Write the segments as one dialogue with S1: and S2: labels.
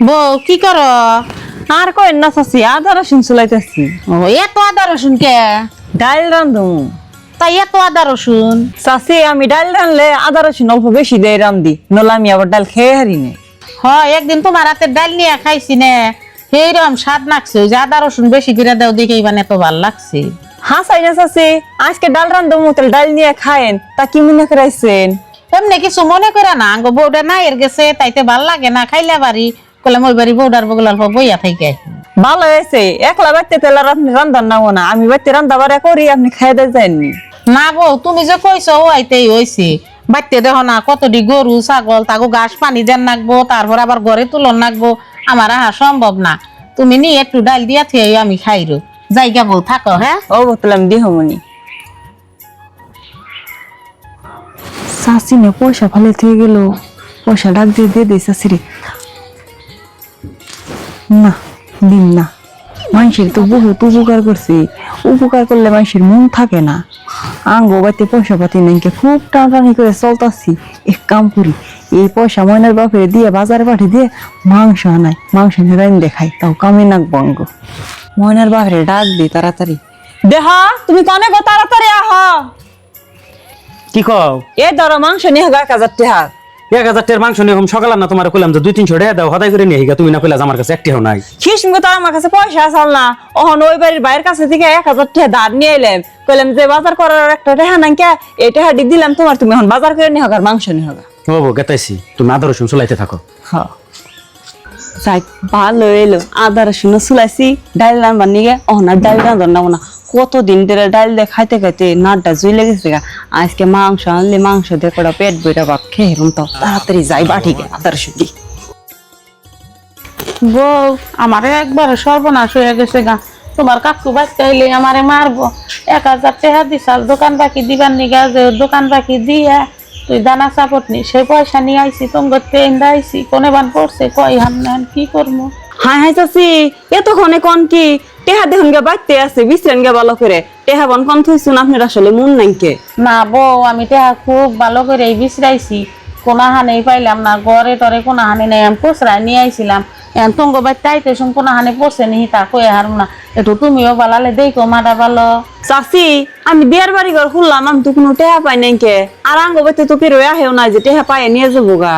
S1: বউ কি কর?
S2: আর কই না চাচি আদা রসুন চুলাইতেছি।
S1: ও এত আদা রসুন কে?
S2: ডাল রান্ধু।
S1: তাই এত আদা রসুন?
S2: চাচি আমি ডাল রানলে আদা রসুন অল্প বেশি দেয় রান্ধি, নলে আমি আবার ডাল খেয়ে হারি না।
S1: একদিন তোমার হাতে ডাল নিয়ে খাইছি নে, সেইরকম স্বাদ লাগছে। ওই যে আদা রসুন বেশি করে দাও দেখে মানে এত ভাল লাগছে।
S2: হ্যাঁ চাই না চাচি, আজকে ডাল রান্ধু মতো ডাল নিয়ে খায়েন, তা কি মনে করাইছেন?
S1: এমনি কিছু মনে করে না, আঙ্গ বউটা না এর গেছে তাইতে ভাল লাগে না খাইলে বাড়ি কলাম ওই বাড়ি বউডার বগল অল্প বইয়া থেকে।
S2: ভালো হয়েছে, একলা বাইতে তেল আর আপনি রান্ধার নাও না, আমি বাইতে রান্ধা বাড়া করি, আপনি খাই দিয়ে যাননি।
S1: না বউ তুমি যে কইছো ও আইতেই হয়েছে। বাড়তে দেখো না কতটি গরু ছাগল, তাকে ঘাস পানি দেন নাকবো, তারপর আবার ঘরে তুলন নাকবো, আমার আহা সম্ভব না। তুমি নিয়ে একটু ডাল দিয়া থেকে আমি খাইরো জায়গা বউ থাকো। হ্যাঁ
S2: ও বললাম দিহমনি চাচি না পয়সা ফালে থেকে গেল, পয়সা ডাক দিয়ে দিয়ে দিই চাচি রে। না দিন না, মানুষের তো বহুত উপকার করছি, উপকার করলে মানুষের মন থাকে না। আঙ্গো বাড়িতে পয়সা পাতি নাই, খুব টানাটানি করে চলতাছি। এক কাম করি, এই পয়সা ময়নার বাপের দিয়ে বাজারে পাঠিয়ে দিয়ে মাংস আনাই, মাংস রাইন দেখাই, তাও কামে নাকবো আঙ্গ। ময়নার বাপের ডাক দি তাড়াতাড়ি, দেহা তুমি কনে গো তাড়াতাড়ি আহা।
S3: কি কও?
S2: এ ধরো মাংস নিয়ে 1000 টাকা।
S3: 1000 টাকার মাংস নিয়ে সকাল না তোমার কইলাম যে 2-300 টাকা দাও, হদাই করে নিয়ে গা। তুমি না কইলা যে আমার কাছে একটিও নাই।
S2: খিসমকে তো আমার কাছে পয়সা আসাল না, ওহন ওই বাড়ির বাইরের কাছে থেকে 1000 টাকা ধার নিয়ে এলাম, কইলাম যে বাজার করার একটা টাকা নাই কে, এই টাকাটি দিলাম তোমার, তুমি এখন বাজার করে নিয়ে হোক আর মাংস নিয়ে হোক।
S3: ও বউ গেতাইছি, তুমি আদা রসুন চুলাইতে থাকো।
S2: হ্যাঁ যাই ভালো এলো, আদা রসুন চুলাইছি, ডাল রান্নার নিয়ে ওহন আর ডাল রান্ধার নাও না। কতদিন ধরে ডাল দিয়ে খাইতে খাইতে নাটটা জুই লেগেছে গা। আজকে মাংস আনলে মাংস দিয়ে কটা পেট বইটা ভাত খেয়ে এরম, তো তাড়াতাড়ি যাই বাটি গে আদা রসুন দি।
S1: বউ আমারে একবারে সর্বনাশ হয়ে গেছে গা। তোমার কাকু বাচ্চা হইলে আমারে মারবো। 1000 টাকা দিছাল দোকান বাকি দিবার নিগা, যে দোকান বাকি দিয়া তুই দানা চাপট নি, সে পয়সা নিয়ে আইছি, তোমার ট্রেন আইছি, কোনে বান পড়ছে কই হাম কি করবো।
S2: হাই হাই চাচি, এতক্ষণে কন কি টেহা দেখুন গে বাইতে আছে, বিশ্রেন গে ভালো করে। টেহা বন কন থইছুন আপনার আসলে মন নাই কে?
S1: না বউ আমি টেহা খুব ভালো করে বিশ্রাইছি, কোনা হানে পাইলাম না, ঘরে টরে কোনা হানে নাই, আমি পোসরায় নিয়ে আইছিলাম। তঙ্গ বাড়িতে আইতেছুন কোনা হানে পড়ছে নি, তা কয়ে হারুম না। একটু তুমিও বালালে দেখো মাটা ভালো।
S2: চাচি আমি বিয়ার বাড়ি ঘর খুললাম, আমি তো কোনো টেহা পাই নাই কে, আর আঙ্গ বাইতে তো কেউ আহেও নাই যে টেহা পাই নিয়ে যাবো গা।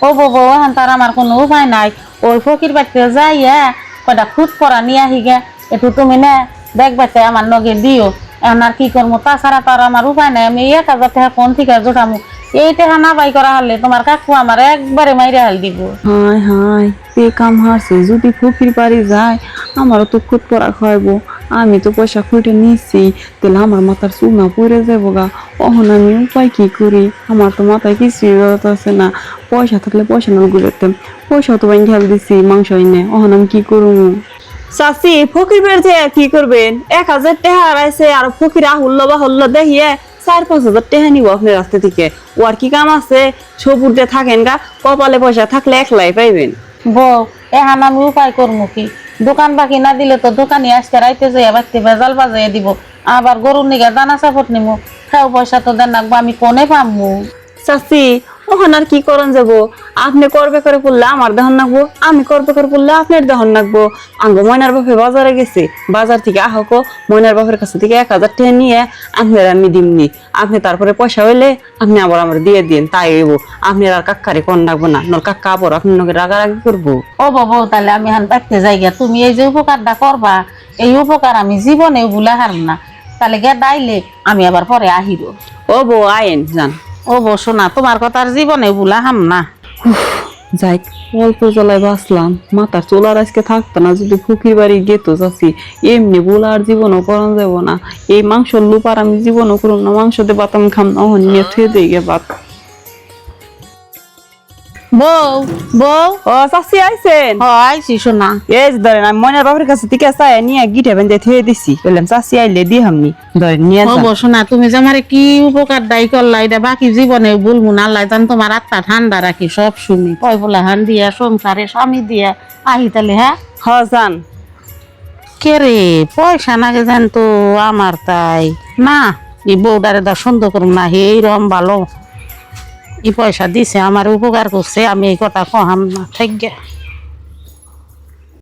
S1: ও বউ এখন তার আমার কোনো উপায় নাই, ওই ফকির বাড়িতে যাই কয়টা খুদ করা নিয়ে আহি গে, একটু তুমি না দেখবাতে আমার নগে দিও। এখন আর কি করবো, তাছাড়া তো আর আমার উপায় নাই। আমি 1000 টাকা কোন থেকে জোটামু? এই টাকা না বাই করা হলে তোমার কাকু আমার একবারে মাইরে হাল দিব।
S2: হাই হাই পে কাম হারছে, যদি ফকির বাড়ি যায় আমারও তো খুদ করা খাইবো। আমি তো পয়সা খুঁটে নিচ্ছি, তাহলে আমার মাথার চুনা পড়ে যাবো গা। অহন আমি উপায় কি করি? আমার তো মাথায় কিছুই আছে না। পয়সা থাকলে পয়সা না ঘুরেতাম, পয়সা তো বাইন খেয়াল দিচ্ছি মাংস এনে, অহন আমি কি করবো? চাচি ফকির বের যে কি করবেন? 1000 টাকা হারাইছে, আর ফকির আহুল্ল বা হল্ল দেখিয়ে 4-5 হাজার টাকা নিবো আপনার রাস্তা থেকে। ও আর কি কাম আছে? সবুরতে থাকেন গা, কপালে পয়সা থাকলে একলাই পাইবেন।
S1: বউ এখন আমি উপায় করবো কি? দোকান বাকি না দিলে তো দোকানে আজকে রাইতে যাই বাড়তে ভেজাল বাজাইয়া দিব, আবার গরুর নিগা দানা চাপট নিমু, খাও পয়সা তো দেন রাখবো, আমি কোনে পামু?
S2: চাচি ওখানে আর কি করন যাবো? আপনি করবে করে পড়লে আমার দহন নাকবো, আমি করবে করে পড়লে আপনার দহন নাকবো। আঙ্গ ময়নার বাপে বাজারে গেছে, বাজার থেকে আহকো ময়নার বাপের কাছে থেকে 1000 টাকা নিয়ে আপনার আমি দিমনি। আপনি তারপরে পয়সা হইলে আপনি আবার আমার দিয়ে দিন, তাই হইব। আপনি আর কাকারে কন রাখবো না, নর কাকা আবার আপনার নগে রাগারাগি করবো।
S1: ও বাবু তাহলে আমি হান বাড়তে যাই গিয়া, তুমি এই যে উপকারটা করবা, এই উপকার আমি জীবনে ভুলা হারম না। তাহলে গিয়া দাইলে আমি আবার পরে আহিরো।
S2: ও বউ আয়েন যান।
S1: ও বউ শোনা, তোমার কথা আর জীবনে ভুলা হাম না।
S2: যাই অল্প জ্বলায় বাঁচলাম, মাথার চুলার আজকে থাকতো না যদি ফকির বাড়ি গেত। যাচ্ছি এমনি বলে আর জীবনও করান যাবো না। এই মাংস লুপার আমি জীবনও করুন না, মাংস দিয়ে বাতাম খাম না, নিয়ে থুয়ে দিয়ে গে বাত।
S1: বউ বউ
S2: ও চাচি আইছেন?
S1: আইছি শোনা।
S2: এই যে ধরেন আমি ময়নার বাপের কাছে থেকে চাই নিয়ে গিটে বেঁধে থুয়ে দিছি, বললাম চাচি আইলে দিয়ে হামনি ধরেন নিয়ে
S1: ও
S2: যান।
S1: বউ শোনা, তুমি যে আমারে কি উপকার দায়ী করলা, এটা বাকি জীবনে বলবো না। আল্লাহ জান তোমার আত্মা ঠান্ডা রাখি, সব শুনি। কয় বলে হান দিয়া সংসারে স্বামী দিয়া আহি তাহলে। হ্যাঁ
S2: হ যান।
S1: কে রে পয়সা নাগে জান তো আমার, তাই না এই বউডারে দা সন্দেহ করুম না, এইরকম ভালো এই পয়সা দিছে আমার উপকার করছে, আমি এই কথা কহাম না। ঠিক